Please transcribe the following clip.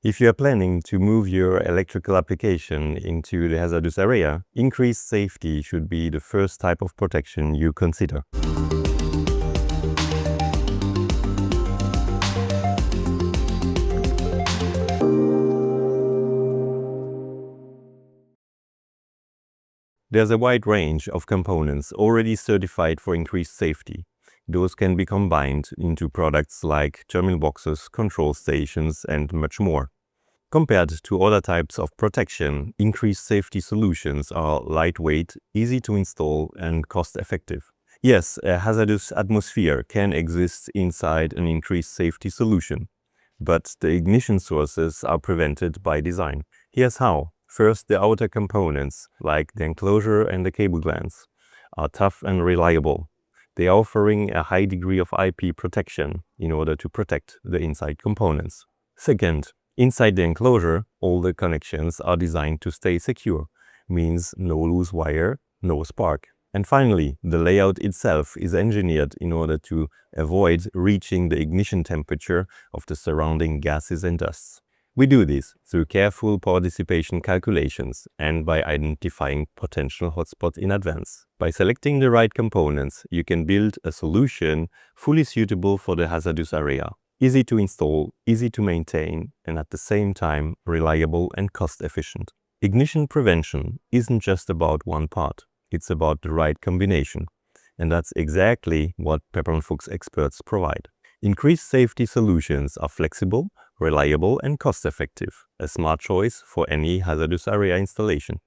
If you are planning to move your electrical application into the hazardous area, increased safety should be the first type of protection you consider. There's a wide range of components already certified for increased safety. Those can be combined into products like terminal boxes, control stations, and much more. Compared to other types of protection, increased safety solutions are lightweight, easy to install, and cost-effective. Yes, a hazardous atmosphere can exist inside an increased safety solution, but the ignition sources are prevented by design. Here's how. First, the outer components, like the enclosure and the cable glands, are tough and reliable. They are offering a high degree of IP protection in order to protect the inside components. Second, inside the enclosure, all the connections are designed to stay secure, means no loose wire, no spark. And finally, the layout itself is engineered in order to avoid reaching the ignition temperature of the surrounding gases and dusts. We do this through careful power dissipation calculations and by identifying potential hotspots in advance. By selecting the right components, you can build a solution fully suitable for the hazardous area. Easy to install, easy to maintain, and at the same time reliable and cost-efficient. Ignition prevention isn't just about one part, it's about the right combination. And that's exactly what Pepperl+Fuchs experts provide. Increased safety solutions are flexible, reliable, and cost-effective, a smart choice for any hazardous area installation.